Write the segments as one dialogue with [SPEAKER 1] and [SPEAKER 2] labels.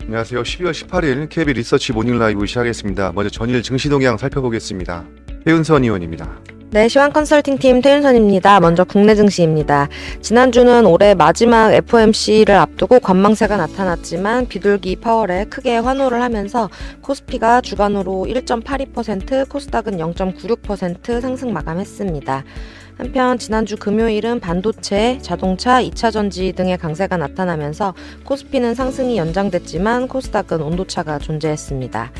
[SPEAKER 1] 안녕하세요. 12월 18일 KB 리서치 모닝 라이브 시작하겠습니다. 먼저 전일 증시 동향 살펴보겠습니다. 최은선 의원입니다.
[SPEAKER 2] 네, 시황 컨설팅팀 최윤선입니다. 먼저 국내 증시입니다. 지난주는 올해 마지막 FOMC를 앞두고 관망세가 나타났지만 비둘기 파월에 크게 환호를 하면서 코스피가 주간으로 1.82%, 코스닥은 0.96% 상승 마감했습니다. 한편 지난주 금요일은 반도체, 자동차, 2차전지 등의 강세가 나타나면서 코스피는 상승이 연장됐지만 코스닥은 온도차가 존재했습니다.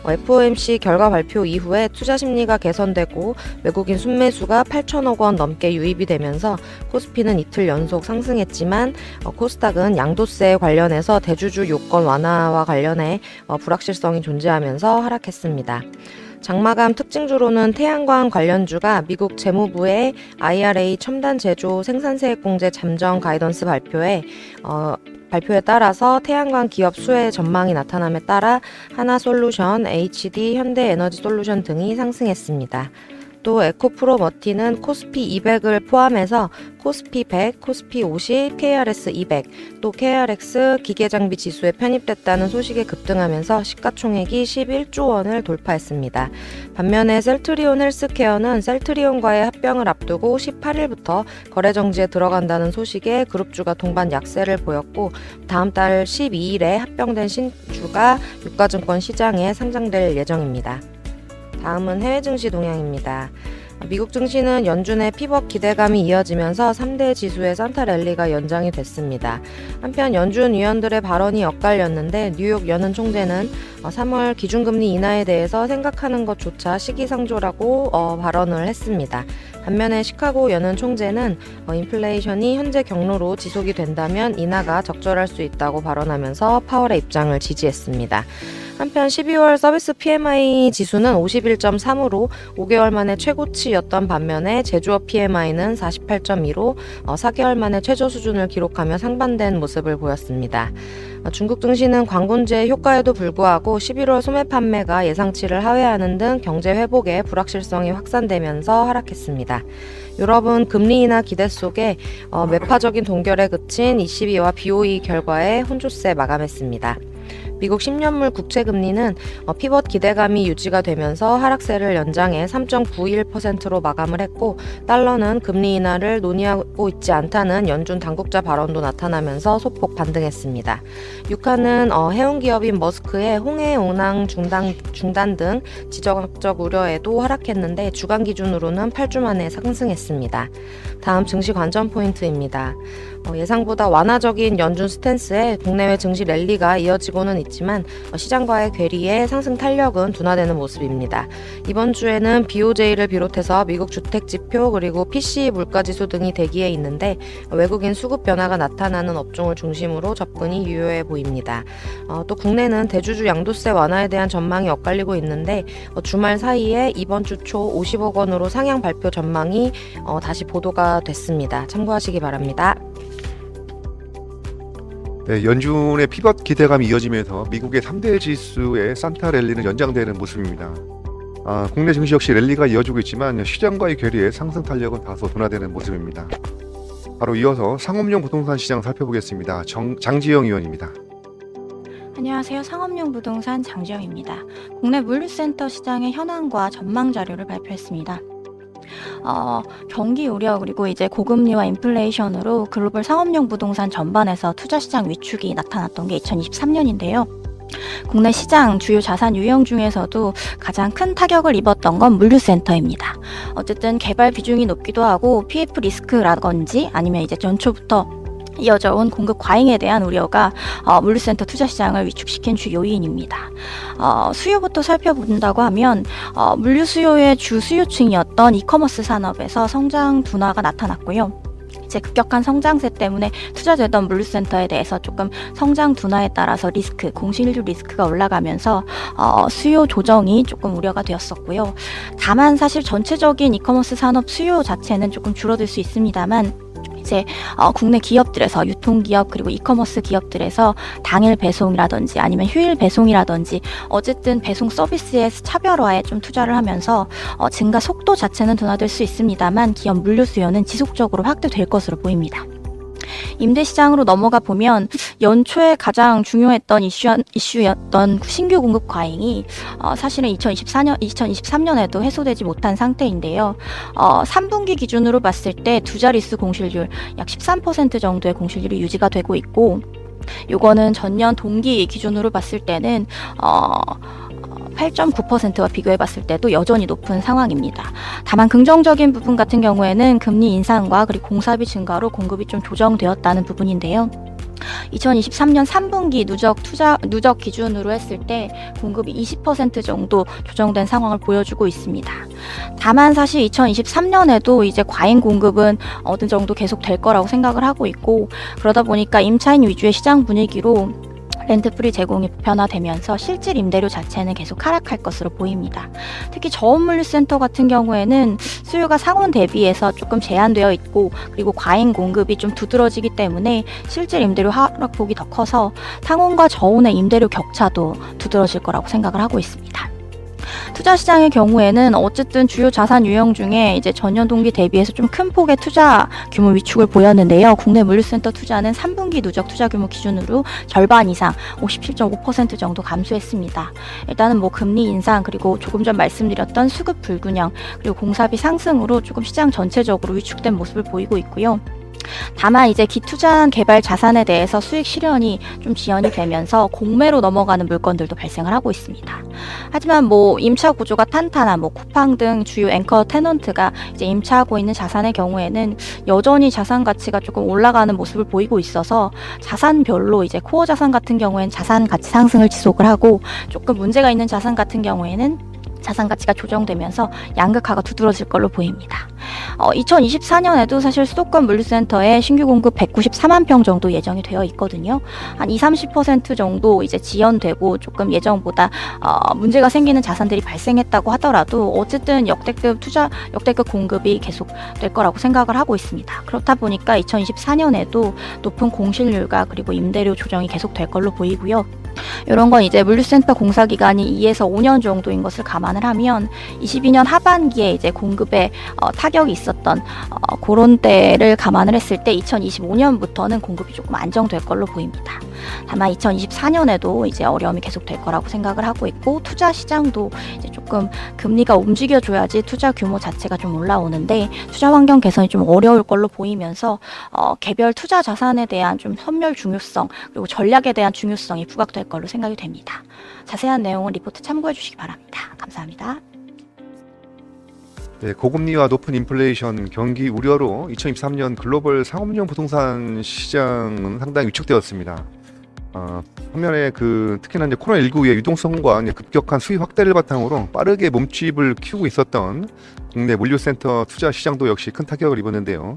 [SPEAKER 2] FOMC 결과 발표 이후에 투자 심리가 개선되고 외국인 순매수가 8천억 원 넘게 유입이 되면서 코스피는 이틀 연속 상승했지만 코스닥은 양도세 관련해서 대주주 요건 완화와 관련해 불확실성이 존재하면서 하락했습니다. 장마감 특징주로는 태양광 관련주가 미국 재무부의 IRA 첨단 제조 생산세액공제 잠정 가이던스 발표에 따라서 태양광 기업 수혜 전망이 나타남에 따라 하나솔루션, HD, 현대에너지솔루션 등이 상승했습니다. 또 에코프로머티는 코스피 200을 포함해서 코스피 100, 코스피 50, KRS 200, 또 KRX 기계장비 지수에 편입됐다는 소식에 급등하면서 시가총액이 11조 원을 돌파했습니다. 반면에 셀트리온 헬스케어는 셀트리온과의 합병을 앞두고 18일부터 거래정지에 들어간다는 소식에 그룹주가 동반 약세를 보였고 다음 달 12일에 합병된 신주가 유가증권 시장에 상장될 예정입니다. 다음은 해외 증시 동향입니다. 미국 증시는 연준의 피벗 기대감이 이어지면서 3대 지수의 산타 랠리가 연장이 됐습니다. 한편 연준 위원들의 발언이 엇갈렸는데 뉴욕 연은 총재는 3월 기준금리 인하에 대해서 생각하는 것조차 시기상조라고 발언을 했습니다. 반면에 시카고 연은 총재는 인플레이션이 현재 경로로 지속이 된다면 인하가 적절할 수 있다고 발언하면서 파월의 입장을 지지했습니다. 한편 12월 서비스 PMI 지수는 51.3으로 5개월 만에 최고치였던 반면에 제조업 PMI는 48.2로 4개월 만에 최저 수준을 기록하며 상반된 모습을 보였습니다. 중국 증시는 광군제 효과에도 불구하고 11월 소매 판매가 예상치를 하회하는 등 경제 회복에 불확실성이 확산되면서 하락했습니다. 유럽은 금리 인하 기대 속에 매파적인 동결에 그친 ECB와 BOE 결과에 혼조세 마감했습니다. 미국 10년물 국채금리는 피벗 기대감이 유지가 되면서 하락세를 연장해 3.91%로 마감을 했고 달러는 금리 인하를 논의하고 있지 않다는 연준 당국자 발언도 나타나면서 소폭 반등했습니다. 유가는 해운기업인 머스크의 홍해 운항 중단 등 지정학적 우려에도 하락했는데 주간 기준으로는 8주 만에 상승했습니다. 다음 증시 관전 포인트입니다. 예상보다 완화적인 연준 스탠스에 국내외 증시 랠리가 이어지고는 있지만 시장과의 괴리에 상승 탄력은 둔화되는 모습입니다. 이번 주에는 BOJ를 비롯해서 미국 주택지표 그리고 PCE 물가지수 등이 대기해 있는데 외국인 수급 변화가 나타나는 업종을 중심으로 접근이 유효해 보입니다. 또 국내는 대주주 양도세 완화에 대한 전망이 엇갈리고 있는데 주말 사이에 이번 주 초 50억 원으로 상향 발표 전망이 다시 보도가 됐습니다. 참고하시기 바랍니다.
[SPEAKER 1] 네, 연준의 피벗 기대감이 이어지면서 미국의 3대 지수의 산타 랠리는 연장되는 모습입니다. 국내 증시 역시 랠리가 이어지고 있지만 시장과의 괴리에 상승 탄력은 다소 둔화되는 모습입니다. 바로 이어서 상업용 부동산 시장 살펴보겠습니다. 장지영 의원입니다.
[SPEAKER 3] 안녕하세요. 상업용 부동산 장지영입니다. 국내 물류센터 시장의 현황과 전망 자료를 발표했습니다. 경기 우려 그리고 이제 고금리와 인플레이션으로 글로벌 상업용 부동산 전반에서 투자 시장 위축이 나타났던 게 2023년인데요. 국내 시장 주요 자산 유형 중에서도 가장 큰 타격을 입었던 건 물류센터입니다. 어쨌든 개발 비중이 높기도 하고 PF 리스크라든지 아니면 이제 연초부터 이어져 온 공급 과잉에 대한 우려가 물류센터 투자 시장을 위축시킨 주 요인입니다. 수요부터 살펴본다고 하면 물류 수요의 주 수요층이었던 이커머스 산업에서 성장 둔화가 나타났고요. 이제 급격한 성장세 때문에 투자되던 물류센터에 대해서 조금 성장 둔화에 따라서 공실률 리스크가 올라가면서 수요 조정이 조금 우려가 되었었고요. 다만 사실 전체적인 이커머스 산업 수요 자체는 조금 줄어들 수 있습니다만 이제 국내 기업들에서 유통기업 그리고 이커머스 기업들에서 당일 배송이라든지 아니면 휴일 배송이라든지 어쨌든 배송 서비스의 차별화에 좀 투자를 하면서 증가 속도 자체는 둔화될 수 있습니다만 기업 물류 수요는 지속적으로 확대될 것으로 보입니다. 임대 시장으로 넘어가 보면 연초에 가장 중요했던 이슈였던 신규 공급 과잉이 사실은 2023년에도 해소되지 못한 상태인데요. 3분기 기준으로 봤을 때 두 자릿수 공실률 약 13% 정도의 공실률이 유지가 되고 있고, 요거는 전년 동기 기준으로 봤을 때는 8.9%와 비교해 봤을 때도 여전히 높은 상황입니다. 다만 긍정적인 부분 같은 경우에는 금리 인상과 그리고 공사비 증가로 공급이 좀 조정되었다는 부분인데요. 2023년 3분기 누적 기준으로 했을 때 공급이 20% 정도 조정된 상황을 보여주고 있습니다. 다만 사실 2023년에도 이제 과잉 공급은 어느 정도 계속 될 거라고 생각을 하고 있고, 그러다 보니까 임차인 위주의 시장 분위기로 렌트프리 제공이 보편화되면서 실질 임대료 자체는 계속 하락할 것으로 보입니다. 특히 저온물류센터 같은 경우에는 수요가 상온 대비해서 조금 제한되어 있고, 그리고 과잉 공급이 좀 두드러지기 때문에 실질 임대료 하락폭이 더 커서 상온과 저온의 임대료 격차도 두드러질 거라고 생각을 하고 있습니다. 투자 시장의 경우에는 어쨌든 주요 자산 유형 중에 이제 전년 동기 대비해서 좀 큰 폭의 투자 규모 위축을 보였는데요. 국내 물류센터 투자는 3분기 누적 투자 규모 기준으로 절반 이상 57.5% 정도 감소했습니다. 일단은 뭐 금리 인상, 그리고 조금 전 말씀드렸던 수급 불균형, 그리고 공사비 상승으로 조금 시장 전체적으로 위축된 모습을 보이고 있고요. 다만 이제 기투자한 개발 자산에 대해서 수익 실현이 좀 지연이 되면서 공매로 넘어가는 물건들도 발생을 하고 있습니다. 하지만 뭐 임차 구조가 탄탄한 뭐 쿠팡 등 주요 앵커 테넌트가 이제 임차하고 있는 자산의 경우에는 여전히 자산 가치가 조금 올라가는 모습을 보이고 있어서 자산별로 이제 코어 자산 같은 경우에는 자산 가치 상승을 지속을 하고, 조금 문제가 있는 자산 같은 경우에는 자산 가치가 조정되면서 양극화가 두드러질 걸로 보입니다. 2024년에도 사실 수도권 물류센터에 신규 공급 194만 평 정도 예정이 되어 있거든요. 한 20-30% 정도 이제 지연되고 조금 예정보다 문제가 생기는 자산들이 발생했다고 하더라도 어쨌든 역대급 공급이 계속 될 거라고 생각을 하고 있습니다. 그렇다 보니까 2024년에도 높은 공실률과 그리고 임대료 조정이 계속 될 걸로 보이고요. 이런 건 이제 물류센터 공사 기간이 2에서 5년 정도인 것을 감안을 하면 22년 하반기에 이제 공급에 타격이 있었던 그런 때를 감안을 했을 때 2025년부터는 공급이 조금 안정될 걸로 보입니다. 다만 2024년에도 이제 어려움이 계속 될 거라고 생각을 하고 있고, 투자 시장도 이제 조금 금리가 움직여줘야지 투자 규모 자체가 좀 올라오는데 투자 환경 개선이 좀 어려울 걸로 보이면서 개별 투자 자산에 대한 좀 선별 중요성, 그리고 전략에 대한 중요성이 부각될 걸로 생각이 됩니다. 자세한 내용은 리포트 참고해 주시기 바랍니다. 감사합니다.
[SPEAKER 1] 네, 고금리와 높은 인플레이션 경기 우려로 2023년 글로벌 상업용 부동산 시장은 상당히 위축되었습니다. 반면에 특히나 이제 코로나19의 유동성과 이제 급격한 수익 확대를 바탕으로 빠르게 몸집을 키우고 있었던 국내 물류센터 투자 시장도 역시 큰 타격을 입었는데요.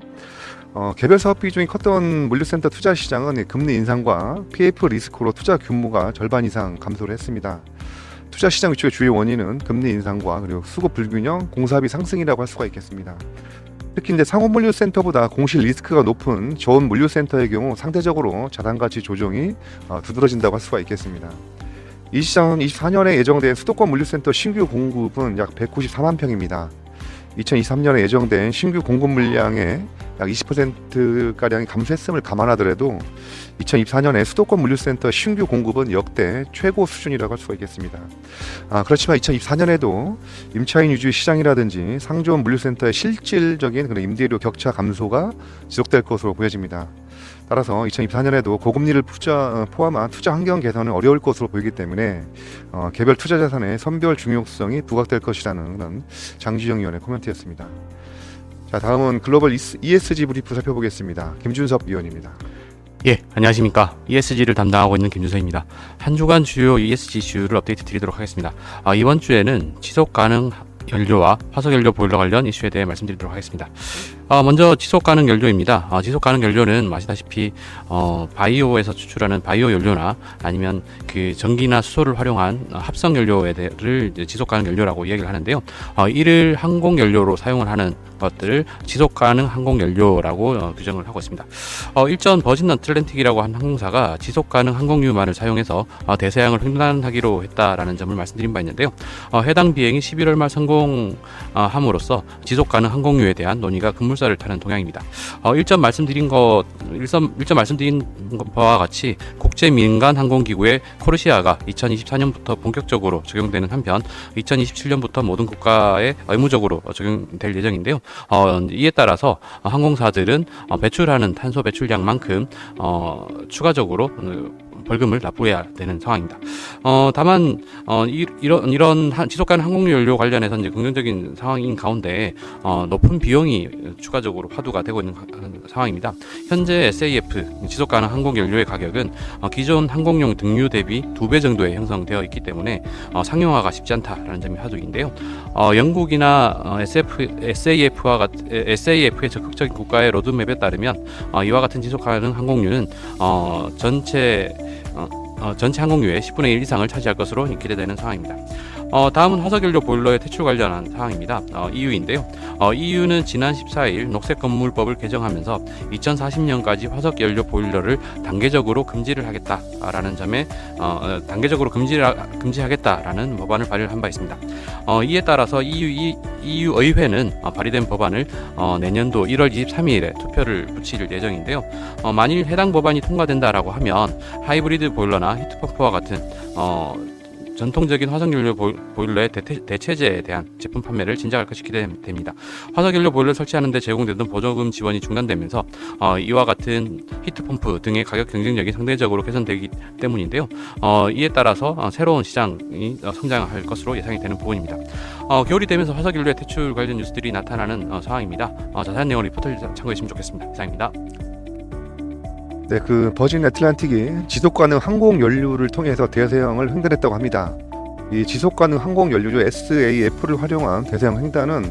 [SPEAKER 1] 개별 사업 비중이 컸던 물류센터 투자 시장은 금리 인상과 PF 리스크로 투자 규모가 절반 이상 감소를 했습니다. 투자 시장 위축의 주요 원인은 금리 인상과 그리고 수급 불균형, 공사비 상승이라고 할 수가 있겠습니다. 특히 이제 상업 물류센터보다 공실 리스크가 높은 저온 물류센터의 경우 상대적으로 자산 가치 조정이 두드러진다고 할 수가 있겠습니다. 이 시장은 24년에 예정된 수도권 물류센터 신규 공급은 약 194만 평입니다. 2023년에 예정된 신규 공급 물량의 약 20%가량이 감소했음을 감안하더라도 2024년에 수도권 물류센터 신규 공급은 역대 최고 수준이라고 할 수가 있겠습니다. 그렇지만 2024년에도 임차인 위주의 시장이라든지 상조원 물류센터의 실질적인 그런 임대료 격차 감소가 지속될 것으로 보여집니다. 따라서 2024년에도 고금리를 포함한 투자 환경 개선은 어려울 것으로 보이기 때문에 개별 투자 자산의 선별 중요성이 부각될 것이라는 그런 장지영 위원의 코멘트였습니다. 자, 다음은 글로벌 ESG 브리프 살펴보겠습니다. 김준섭 위원입니다.
[SPEAKER 4] 예, 안녕하십니까. ESG를 담당하고 있는 김준서입니다. 한 주간 주요 ESG 이슈를 업데이트 드리도록 하겠습니다. 이번 주에는 지속가능 연료와 화석연료 보일러 관련 이슈에 대해 말씀드리도록 하겠습니다. 먼저 지속가능 연료입니다. 지속가능 연료는 아시다시피 바이오에서 추출하는 바이오 연료나 아니면 그 전기나 수소를 활용한 합성 연료를 지속가능 연료라고 이야기를 하는데요. 이를 항공 연료로 사용을 하는 것들을 지속가능 항공 연료라고 규정을 하고 있습니다. 일전 버진 어틀랜틱이라고 한 항공사가 지속가능 항공유만을 사용해서 대서양을 횡단하기로 했다라는 점을 말씀드린 바 있는데요. 해당 비행이 11월 말 성공함으로써 지속가능 항공유에 대한 논의가 급물 매물살을 타는 동향입니다. 일전 말씀드린 바와 같이 국제 민간 항공기구의 코르시아가 2024년부터 본격적으로 적용되는 한편 2027년부터 모든 국가에 의무적으로 적용될 예정인데요. 이에 따라서 항공사들은 배출하는 탄소 배출량만큼 추가적으로 벌금을 납부해야 되는 상황입니다. 다만 이런 지속가능 항공연료 관련해서 이제 긍정적인 상황인 가운데 높은 비용이 추가적으로 화두가 되고 있는 상황입니다. 현재 SAF 지속가능 항공연료의 가격은 기존 항공용 등유 대비 2배 정도에 형성되어 있기 때문에 상용화가 쉽지 않다라는 점이 화두인데요. 영국이나 SAF의 적극적인 국가의 로드맵에 따르면 이와 같은 지속가능 항공유는 전체 항공유의 10분의 1 이상을 차지할 것으로 기대되는 상황입니다. 다음은 화석연료 보일러의 퇴출 관련한 사항입니다. EU인데요. EU는 지난 14일 녹색건물법을 개정하면서 2040년까지 화석연료 보일러를 단계적으로 금지를 하겠다라는 점에 단계적으로 금지하겠다라는 법안을 발의한 바 있습니다. 이에 따라서 EU 의회는 발의된 법안을 내년도 1월 23일에 투표를 붙일 예정인데요. 만일 해당 법안이 통과된다라고 하면 하이브리드 보일러나 히트펌프와 같은 전통적인 화석연료 보일러의 대체제에 대한 제품 판매를 진작할 것이 기대됩니다. 화석연료 보일러를 설치하는 데 제공되던 보조금 지원이 중단되면서 이와 같은 히트펌프 등의 가격 경쟁력이 상대적으로 개선되기 때문인데요. 이에 따라서 새로운 시장이 성장할 것으로 예상이 되는 부분입니다. 겨울이 되면서 화석연료의 퇴출 관련 뉴스들이 나타나는 상황입니다. 자세한 내용을 리포트를 참고해 주시면 좋겠습니다. 이상입니다.
[SPEAKER 1] 네, 그 버진 애틀란틱이 지속가능 항공 연료를 통해서 대서양을 횡단했다고 합니다. 이 지속가능 항공 연료죠 SAF를 활용한 대서양 횡단은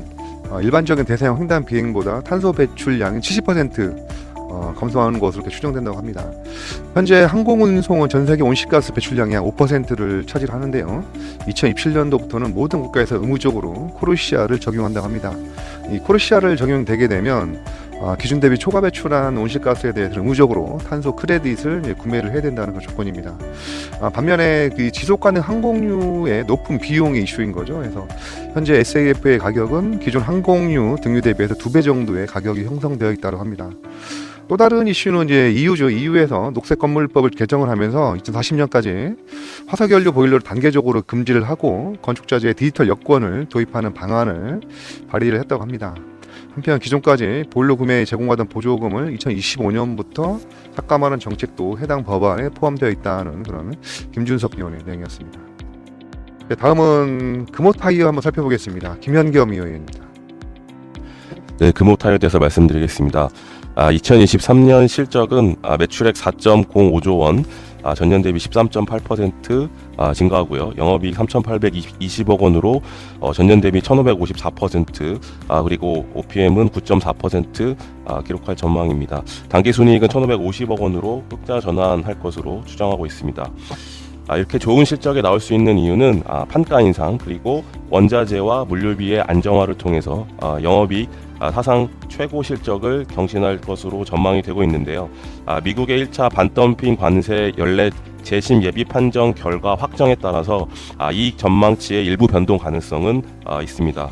[SPEAKER 1] 일반적인 대서양 횡단 비행보다 탄소 배출량이 70% 감소하는 것으로 이렇게 추정된다고 합니다. 현재 항공운송은 전 세계 온실가스 배출량의 약 5%를 차지하는데요. 2027년도부터는 모든 국가에서 의무적으로 코르시아를 적용한다고 합니다. 이 코르시아를 적용되게 되면 기준 대비 초과 배출한 온실가스에 대해서 의무적으로 탄소 크레딧을 구매를 해야 된다는 그 조건입니다. 반면에 그 지속가능 항공유의 높은 비용이 이슈인 거죠. 그래서 현재 SAF의 가격은 기존 항공유 등유 대비해서 2배 정도의 가격이 형성되어 있다고 합니다. 또 다른 이슈는 이제 EU죠. EU에서 녹색 건물법을 개정을 하면서 2040년까지 화석연료 보일러를 단계적으로 금지를 하고 건축자재의 디지털 여권을 도입하는 방안을 발의를 했다고 합니다. 한편 기존까지 보일러 구매에 제공하던 보조금을 2025년부터 삭감하는 정책도 해당 법안에 포함되어 있다는 그런 김준석 의원의 내용이었습니다. 네, 다음은 금호타이어 한번 살펴보겠습니다. 김현겸 의원입니다.
[SPEAKER 5] 네, 금호타이어에 대해서 말씀드리겠습니다. 2023년 실적은 매출액 4.05조 원, 전년 대비 13.8% 증가하고요. 영업이익 3,820억 원으로 전년 대비 1,554%, 그리고 OPM은 9.4% 기록할 전망입니다. 당기순이익은 1,550억 원으로 흑자 전환할 것으로 추정하고 있습니다. 이렇게 좋은 실적에 나올 수 있는 이유는 판가 인상 그리고 원자재와 물류비의 안정화를 통해서 영업이익 사상 최고 실적을 경신할 것으로 전망이 되고 있는데요. 미국의 1차 반덤핑 관세 연례 재심 예비 판정 결과 확정에 따라서 이익 전망치의 일부 변동 가능성은 있습니다.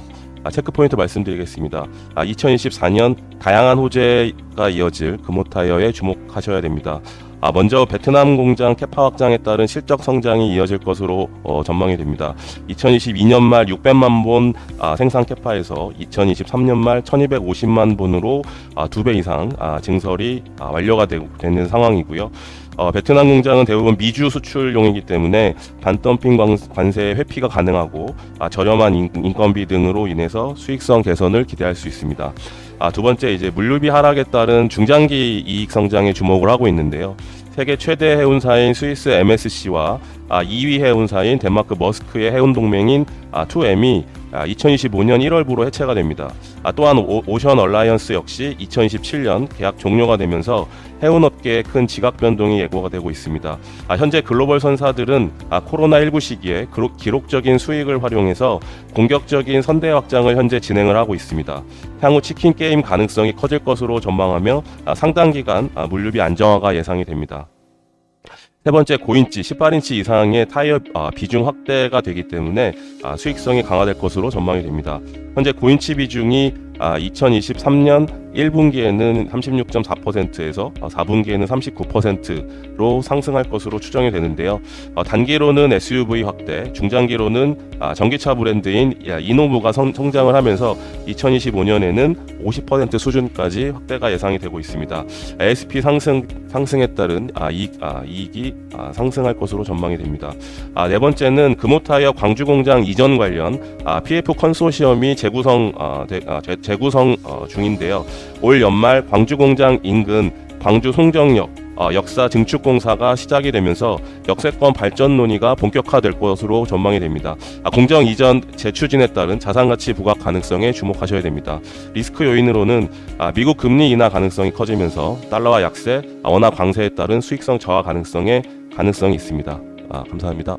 [SPEAKER 5] 체크포인트 말씀드리겠습니다. 2024년 다양한 호재가 이어질 금호타이어에 주목하셔야 됩니다. 먼저 베트남 공장 캐파 확장에 따른 실적 성장이 이어질 것으로 전망이 됩니다. 2022년 말 600만 본 생산 캐파에서 2023년 말 1250만 본으로 2배 이상 증설이 완료가 되는 상황이고요. 베트남 공장은 대부분 미주 수출용이기 때문에 반덤핑 관세 회피가 가능하고 저렴한 인건비 등으로 인해서 수익성 개선을 기대할 수 있습니다. 두 번째, 이제 물류비 하락에 따른 중장기 이익 성장에 주목을 하고 있는데요. 세계 최대 해운사인 스위스 MSC와 2위 해운사인 덴마크 머스크의 해운 동맹인 2M이 2025년 1월부로 해체가 됩니다. 또한 오션 얼라이언스 역시 2027년 계약 종료가 되면서 해운업계에 큰 지각 변동이 예고가 되고 있습니다. 현재 글로벌 선사들은 코로나19 시기에 기록적인 수익을 활용해서 공격적인 선대 확장을 현재 진행을 하고 있습니다. 향후 치킨 게임 가능성이 커질 것으로 전망하며 상당 기간 물류비 안정화가 예상이 됩니다. 세 번째, 고인치 18인치 이상의 타이어 비중 확대가 되기 때문에 수익성이 강화될 것으로 전망이 됩니다. 현재 고인치 비중이 2023년 1분기에는 36.4%에서 4분기에는 39%로 상승할 것으로 추정이 되는데요. 단기로는 SUV 확대, 중장기로는 전기차 브랜드인 이노브가 성장을 하면서 2025년에는 50% 수준까지 확대가 예상이 되고 있습니다. ASP 상승에 따른 이익이 상승할 것으로 전망이 됩니다. 네 번째는 금호타이어 광주 공장 이전 관련 PF 컨소시엄이 재구성 중인데요. 올 연말 광주 공장 인근 광주 송정역 역사 증축 공사가 시작이 되면서 역세권 발전 논의가 본격화될 것으로 전망이 됩니다. 공정 이전 재추진에 따른 자산 가치 부각 가능성에 주목하셔야 됩니다. 리스크 요인으로는 미국 금리 인하 가능성이 커지면서 달러화 약세, 원화 강세에 따른 수익성 저하 가능성이 있습니다. 감사합니다.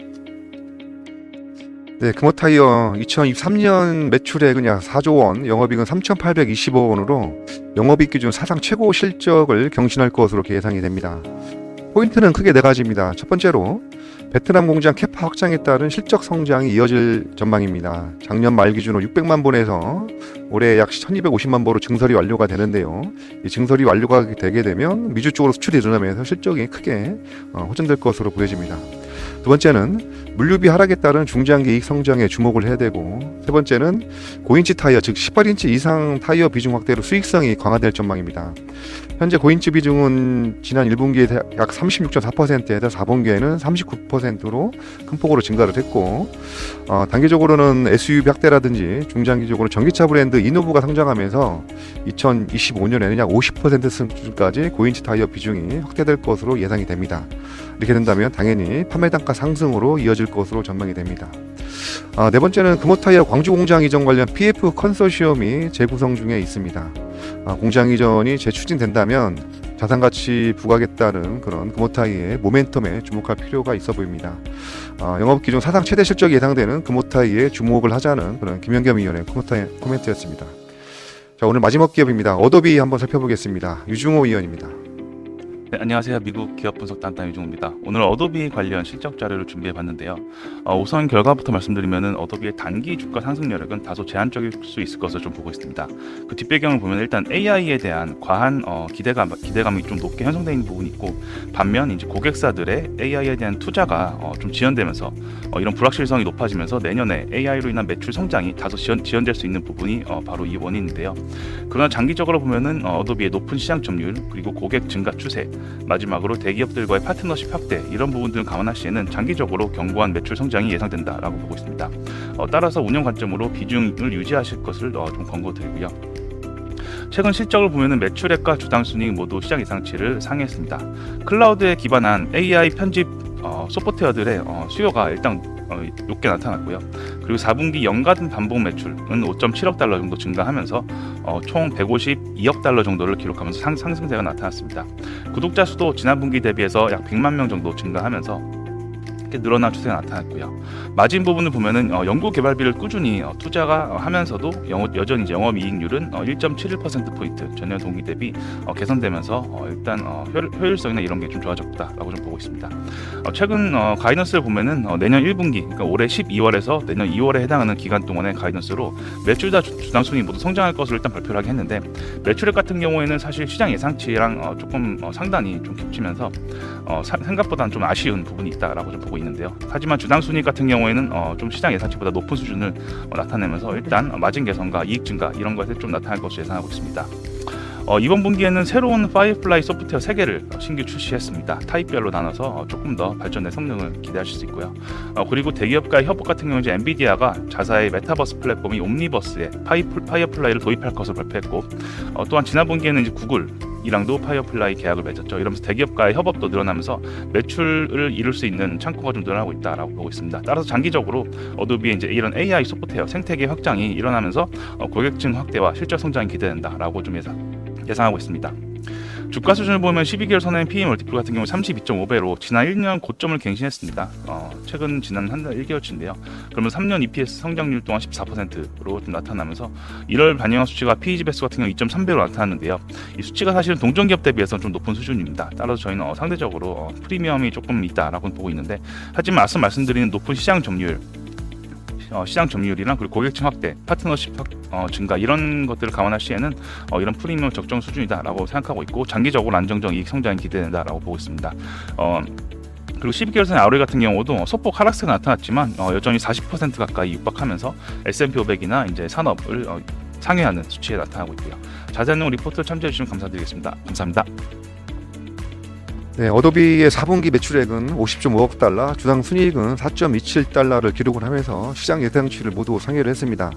[SPEAKER 1] 네, 금호타이어 2023년 매출액은 약 4조 원, 영업이익은 3,820억 원으로 영업이익 기준 사상 최고 실적을 경신할 것으로 예상이 됩니다. 포인트는 크게 네 가지입니다. 첫 번째로 베트남 공장 캐파 확장에 따른 실적 성장이 이어질 전망입니다. 작년 말 기준으로 600만 본에서 올해 약 1250만 본으로 증설이 완료가 되는데요. 이 증설이 완료가 되게 되면 미주 쪽으로 수출이 늘어나면서 실적이 크게 호전될 것으로 보여집니다. 두 번째는 물류비 하락에 따른 중장기 이익 성장에 주목을 해야 되고, 세 번째는 고인치 타이어, 즉 18인치 이상 타이어 비중 확대로 수익성이 강화될 전망입니다. 현재 고인치 비중은 지난 1분기에 약 36.4%에서 4분기에는 39%로 큰 폭으로 증가를 했고, 단기적으로는 SUV 확대라든지 중장기적으로 전기차 브랜드 이노브가 성장하면서 2025년에는 약 50% 수준까지 고인치 타이어 비중이 확대될 것으로 예상이 됩니다. 이렇게 된다면 당연히 판매 단가 상승으로 이어질 것으로 전망이 됩니다. 네 번째는 금호타이어 광주 공장 이전 관련 PF 컨소시엄이 재구성 중에 있습니다. 공장 이전이 재추진된다면 자산가치 부각에 따른 그런 금호타이어의 모멘텀에 주목할 필요가 있어 보입니다. 영업기준 사상 최대 실적이 예상되는 금호타이어에 주목을 하자는 그런 김현겸 위원의 코멘트였습니다. 자, 오늘 마지막 기업입니다. 어도비 한번 살펴보겠습니다. 유중호 위원입니다.
[SPEAKER 6] 네, 안녕하세요. 미국 기업 분석 담당 유중호입니다. 오늘 어도비 관련 실적 자료를 준비해 봤는데요. 우선 결과부터 말씀드리면은 어도비의 단기 주가 상승 여력은 다소 제한적일 수 있을 것을 좀 보고 있습니다. 그 뒷배경을 보면 일단 AI에 대한 과한 기대감이 좀 높게 형성되어 있는 부분이 있고, 반면 이제 고객사들의 AI에 대한 투자가 좀 지연되면서 이런 불확실성이 높아지면서 내년에 AI로 인한 매출 성장이 다소 지연될 수 있는 부분이 바로 이 원인인데요. 그러나 장기적으로 보면은 어도비의 높은 시장 점유율, 그리고 고객 증가 추세, 마지막으로 대기업들과의 파트너십 확대, 이런 부분들을 감안할 시에는 장기적으로 견고한 매출 성장이 예상된다라고 보고 있습니다. 따라서 운영 관점으로 비중을 유지하실 것을 좀 권고드리고요. 최근 실적을 보면은 매출액과 주당 순이익 모두 시장 예상치를 상회했습니다. 클라우드에 기반한 AI 편집 소프트웨어들의 수요가 일단 높게 나타났고요. 그리고 4분기 연간 반복 매출은 5.7억 달러 정도 증가하면서 총 152억 달러 정도를 기록하면서 상승세가 나타났습니다. 구독자 수도 지난 분기 대비해서 약 100만 명 정도 증가하면서 늘어난 추세가 나타났고요. 마진 부분을 보면은 연구 개발비를 꾸준히 투자가 하면서도 여전히 이제 영업이익률은 1.71%포인트 전년 동기 대비 개선되면서 일단 효율성이나 이런 게 좀 좋아졌다라고 좀 보고 있습니다. 최근 가이던스를 보면은 내년 1분기, 그러니까 올해 12월에서 내년 2월에 해당하는 기간 동안의 가이던스로 매출과 주당 순이 모두 성장할 것으로 일단 발표를 하긴 했는데, 매출액 같은 경우에는 사실 시장 예상치랑 조금 상단이 좀 겹치면서 생각보다는 좀 아쉬운 부분이 있다라고 좀 보고 있는데요. 하지만 주당 순이익 같은 경우에는 좀 시장 예상치보다 높은 수준을 나타내면서 일단 마진 개선과 이익 증가 이런 것에 좀 나타날 것으로 예상하고 있습니다. 이번 분기에는 새로운 파이어플라이 소프트웨어 3개를 신규 출시했습니다. 타입별로 나눠서 조금 더 발전된 성능을 기대하실 수 있고요. 그리고 대기업과의 협업 같은 경우 이제 엔비디아가 자사의 메타버스 플랫폼이 옴니버스에 파이어플라이를 도입할 것을 발표했고, 또한 지난 분기에는 이제 구글이랑도 파이어플라이 계약을 맺었죠. 이러면서 대기업과의 협업도 늘어나면서 매출을 이룰 수 있는 창구가 좀 늘어나고 있다라고 보고 있습니다. 따라서 장기적으로 어도비의 이제 이런 AI 소프트웨어 생태계 확장이 일어나면서 고객층 확대와 실적 성장이 기대된다라고 좀 예상하고 있습니다. 주가 수준을 보면 12개월 선행 PE 멀티플 같은 경우 32.5배로 지난 1년 고점을 갱신했습니다. 최근 지난 한 달 1개월치인데요. 그러면 3년 EPS 성장률 또한 14%로 좀 나타나면서 1월 반영한 수치가 PEG 배수 같은 경우 2.3배로 나타났는데요. 이 수치가 사실은 동종기업 대비해서 좀 높은 수준입니다. 따라서 저희는 상대적으로 프리미엄이 조금 있다라고 보고 있는데, 하지만 앞서 말씀드린 높은 시장 점유율, 시장 점유율이랑 그리고 고객층 확대, 파트너십 증가 이런 것들을 감안할 시에는 이런 프리미엄 적정 수준이다라고 생각하고 있고 장기적으로 안정적 이익 성장이 기대된다라고 보고 있습니다. 그리고 12개월선 ROE 같은 경우도 소폭 하락세가 나타났지만 여전히 40% 가까이 육박하면서 S&P 500이나 이제 산업을 상회하는 수치에 나타나고 있고요. 자세한 리포트 참조해 주시면 감사드리겠습니다. 감사합니다.
[SPEAKER 1] 네, 어도비의 4분기 매출액은 50.5억 달러, 주당 순이익은 4.27달러를 기록을 하면서 시장 예상치를 모두 상회를 했습니다.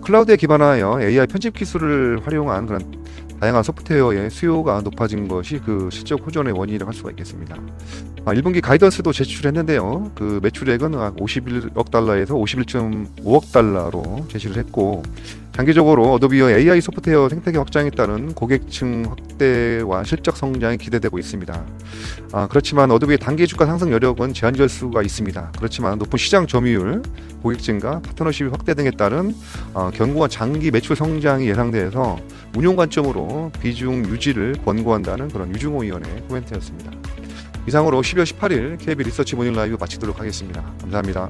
[SPEAKER 1] 클라우드에 기반하여 AI 편집 기술을 활용한 그런 다양한 소프트웨어의 수요가 높아진 것이 그 실적 호전의 원인이라고 할 수가 있겠습니다. 1분기 가이던스도 제출했는데요. 그 매출액은 51억 달러에서 51.5억 달러로 제시를 했고, 장기적으로 어도비의 AI 소프트웨어 생태계 확장에 따른 고객층 확대와 실적 성장이 기대되고 있습니다. 그렇지만 어도비의 단기 주가 상승 여력은 제한될 수가 있습니다. 그렇지만 높은 시장 점유율, 고객층과 파트너십 확대 등에 따른 견고한 장기 매출 성장이 예상돼서 운용 관점으로 비중 유지를 권고한다는 그런 유중호 의원의 코멘트였습니다. 이상으로 12월 18일 KB 리서치 모닝 라이브 마치도록 하겠습니다. 감사합니다.